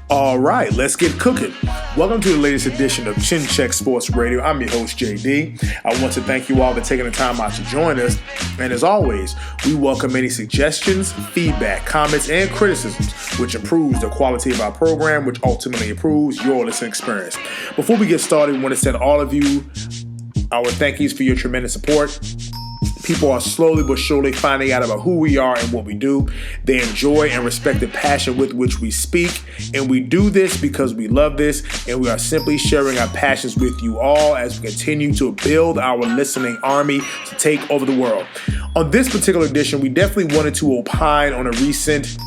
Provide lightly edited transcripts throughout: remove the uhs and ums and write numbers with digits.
All right, let's get cooking. Welcome to the latest edition of Chin Check Sports Radio. I'm your host, JD. I want to thank you all for taking the time out to join us. And as always, we welcome any suggestions, feedback, comments, and criticisms, which improves the quality of our program, which ultimately improves your listening experience. Before we get started, we want to send all of you our thank yous for your tremendous support. People are slowly but surely finding out about who we are and what we do. They enjoy and respect the passion with which we speak. And we do this because we love this. And we are simply sharing our passions with you all as we continue to build our listening army to take over the world. On this particular edition, we definitely wanted to opine on a recent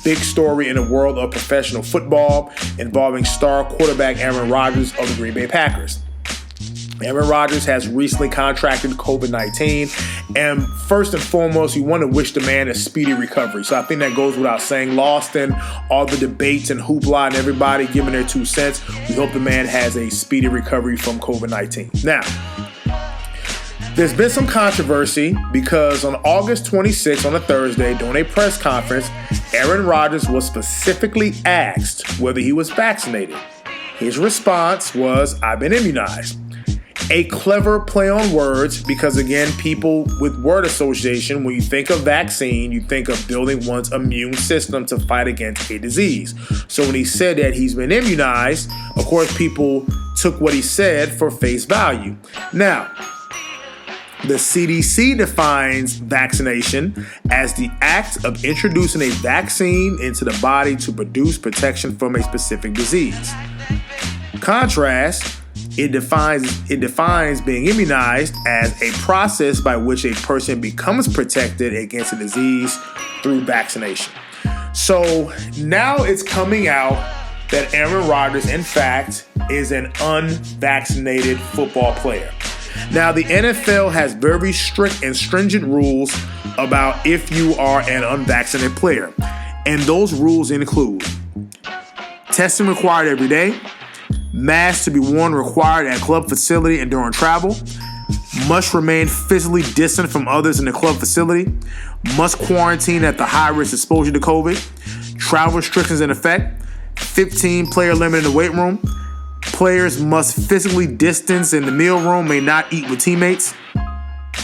big story in the world of professional football involving star quarterback Aaron Rodgers of the Green Bay Packers. Aaron Rodgers has recently contracted COVID-19, and first and foremost, we want to wish the man a speedy recovery. So I think that goes without saying. Lost in all the debates and hoopla and everybody giving their 2 cents, we hope the man has a speedy recovery from COVID-19. Now, there's been some controversy because on August 26th, on a Thursday, during a press conference, Aaron Rodgers was specifically asked whether he was vaccinated. His response was, "I've been immunized." A clever play on words because, again, people with word association, when you think of vaccine, you think of building one's immune system to fight against a disease. So when he said that he's been immunized, of course, people took what he said for face value. Now, the CDC defines vaccination as the act of introducing a vaccine into the body to produce protection from a specific disease. Contrast, it defines being immunized as a process by which a person becomes protected against a disease through vaccination. So now it's coming out that Aaron Rodgers, in fact, is an unvaccinated football player. Now, the NFL has very strict and stringent rules about if you are an unvaccinated player. And those rules include testing required every day, masks to be worn required at club facility and during travel, must remain physically distant from others in the club facility, must quarantine at the high-risk exposure to COVID, travel restrictions in effect, 15-player limit in the weight room, players must physically distance in the meal room, may not eat with teammates,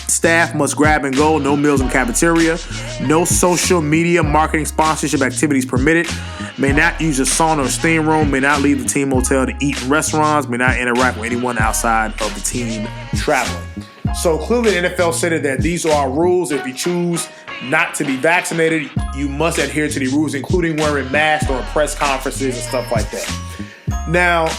staff must grab and go, no meals in cafeteria, no social media marketing sponsorship activities permitted, may not use a sauna or steam room, may not leave the team hotel to eat in restaurants, may not interact with anyone outside of the team traveling. So clearly the NFL said that these are our rules. If you choose not to be vaccinated, you must adhere to the rules, including wearing masks or press conferences and stuff like that. Now,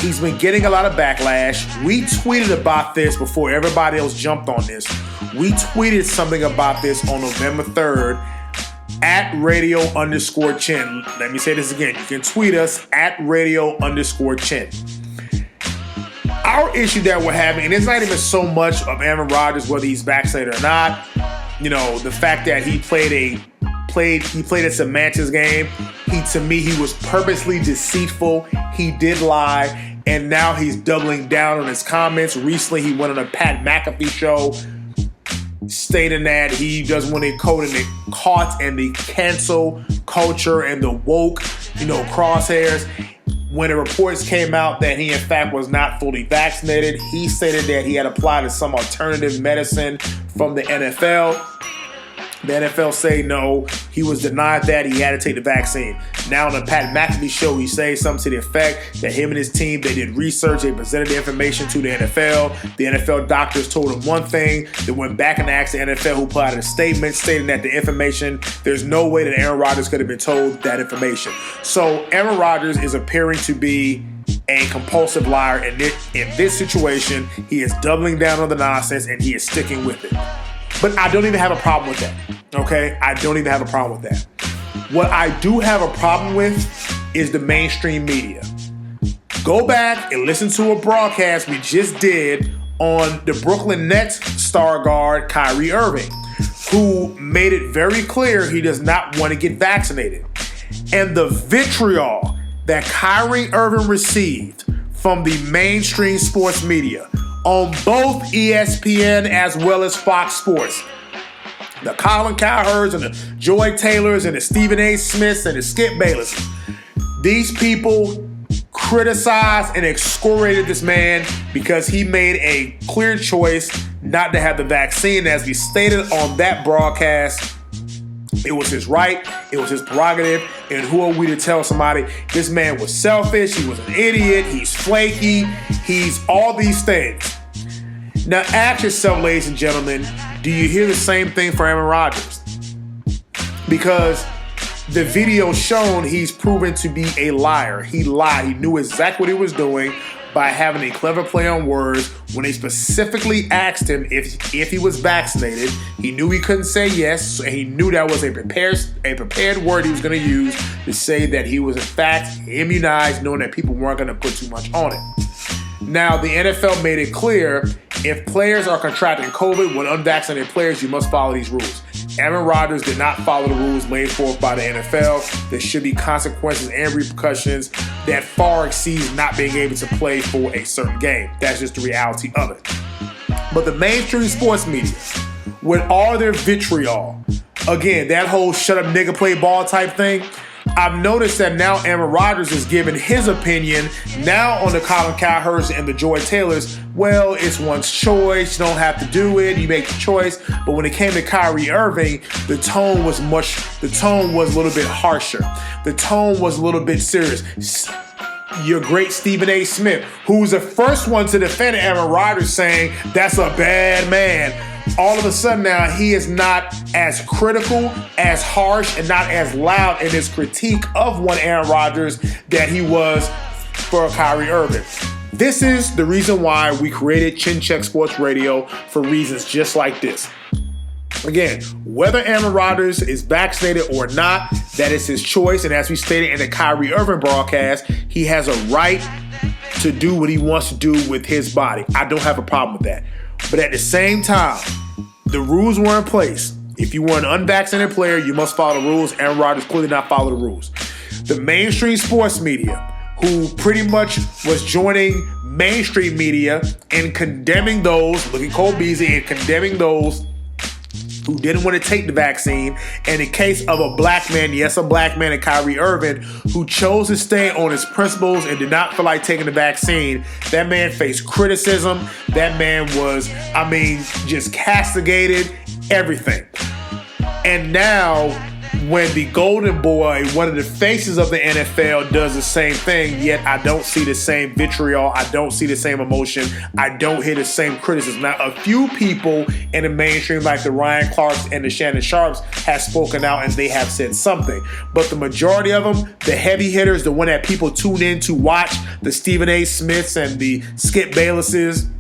he's been getting a lot of backlash. We tweeted about this before everybody else jumped on this. We tweeted something about this on November 3rd at radio_chin. Let me say this again. You can tweet us at radio_chin. Our issue that we're having, and it's not even so much of Aaron Rodgers, whether he's vaccinated or not. You know, the fact that he played a semantics game. To me, he was purposely deceitful. He did lie, and now he's doubling down on his comments. Recently, he went on a Pat McAfee show stating that he doesn't want to get caught in the cancel culture and the woke, crosshairs. When the reports came out that he, in fact, was not fully vaccinated, he stated that he had applied to some alternative medicine from the NFL. The NFL say no, he was denied that, he had to take the vaccine. Now on the Pat McAfee show, he says something to the effect that him and his team, they did research, they presented the information to the NFL. The NFL doctors told him one thing, they went back and asked the NFL, who put out a statement stating that the information, there's no way that Aaron Rodgers could have been told that information. So Aaron Rodgers is appearing to be a compulsive liar, and in this situation, he is doubling down on the nonsense and he is sticking with it. But I don't even have a problem with that, okay? I don't even have a problem with that. What I do have a problem with is the mainstream media. Go back and listen to a broadcast we just did on the Brooklyn Nets star guard, Kyrie Irving, who made it very clear he does not want to get vaccinated. And the vitriol that Kyrie Irving received from the mainstream sports media on both ESPN as well as Fox Sports. The Colin Cowherds and the Joy Taylors and the Stephen A. Smiths and the Skip Bayless. These people criticized and excoriated this man because he made a clear choice not to have the vaccine. As we stated on that broadcast, it was his right, it was his prerogative, and who are we to tell somebody this man was selfish, he was an idiot, he's flaky, he's all these things. Now ask yourself, ladies and gentlemen, do you hear the same thing for Aaron Rodgers? Because the video shown he's proven to be a liar. He lied. He knew exactly what he was doing by having a clever play on words. When they specifically asked him if he was vaccinated, he knew he couldn't say yes, and he knew that was a prepared word he was going to use to say that he was in fact immunized, knowing that people weren't going to put too much on it. Now, the NFL made it clear, if players are contracting COVID when unvaccinated players, you must follow these rules. Aaron Rodgers did not follow the rules laid forth by the NFL. There should be consequences and repercussions that far exceeds not being able to play for a certain game. That's just the reality of it. But the mainstream sports media, with all their vitriol, again, that whole shut up nigga play ball type thing, I've noticed that now Aaron Rodgers is giving his opinion now on the Colin Cowherds and the Joy Taylors. Well, it's one's choice. You don't have to do it. You make the choice. But when it came to Kyrie Irving, the tone was a little bit harsher. The tone was a little bit serious. Your great Stephen A. Smith, who was the first one to defend Aaron Rodgers, saying that's a bad man. All of a sudden now, he is not as critical, as harsh, and not as loud in his critique of one Aaron Rodgers that he was for Kyrie Irving. This is the reason why we created Chin Check Sports Radio, for reasons just like this. Again, whether Aaron Rodgers is vaccinated or not, that is his choice. And as we stated in the Kyrie Irving broadcast, he has a right to do what he wants to do with his body. I don't have a problem with that. But at the same time, the rules were in place. If you were an unvaccinated player, you must follow the rules. Aaron Rodgers clearly not follow the rules. The mainstream sports media, who pretty much was joining mainstream media in condemning those, look at Cole Beasley, and condemning those who didn't want to take the vaccine. In the case of a black man, yes, a black man in Kyrie Irving, who chose to stay on his principles and did not feel like taking the vaccine, that man faced criticism. That man was, just castigated, everything. And now, when the golden boy, one of the faces of the NFL, does the same thing, yet I don't see the same vitriol, I don't see the same emotion, I don't hear the same criticism. Now, a few people in the mainstream, like the Ryan Clarks and the Shannon Sharps, have spoken out and they have said something. But the majority of them, the heavy hitters, the one that people tune in to watch, the Stephen A. Smiths and the Skip Baylesses,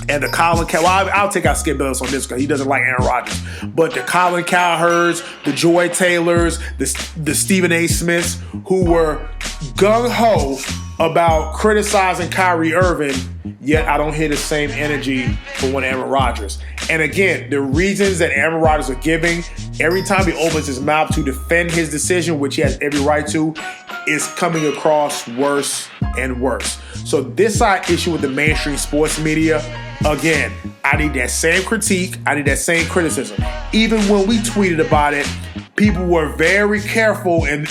and the Colin Cowherds, I'll take out Skip Bayless on this because he doesn't like Aaron Rodgers. But the Colin Cowherds, the Joy Taylors, the Stephen A. Smiths, who were gung-ho about criticizing Kyrie Irving, yet I don't hear the same energy for one Aaron Rodgers. And again, the reasons that Aaron Rodgers are giving, every time he opens his mouth to defend his decision, which he has every right to, is coming across worse and worse. So this side issue with the mainstream sports media, again, I need that same critique. I need that same criticism. Even when we tweeted about it, people were very careful in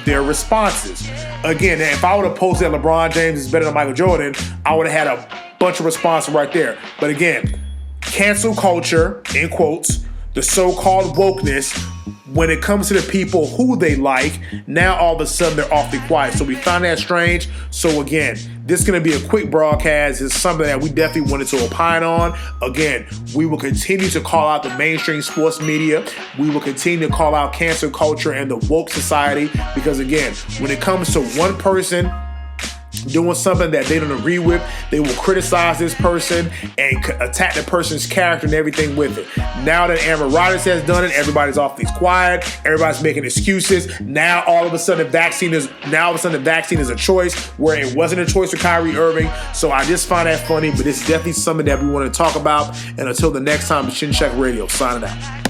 their responses. Again, if I would have posted that LeBron James is better than Michael Jordan, I would have had a bunch of responses right there. But again, cancel culture, in quotes, the so-called wokeness, when it comes to the people who they like, now all of a sudden they're awfully quiet. So we found that strange. So again, this is going to be a quick broadcast. It's something that we definitely wanted to opine on. Again, we will continue to call out the mainstream sports media. We will continue to call out cancel culture and the woke society. Because again, when it comes to one person doing something that they don't agree with, they will criticize this person and attack the person's character and everything with it. Now that Aaron Rodgers has done it, everybody's awfully quiet. Everybody's making excuses. Now all of a sudden the vaccine is a choice where it wasn't a choice for Kyrie Irving. So I just find that funny, but it's definitely something that we want to talk about. And until the next time, Chin Check Radio signing out.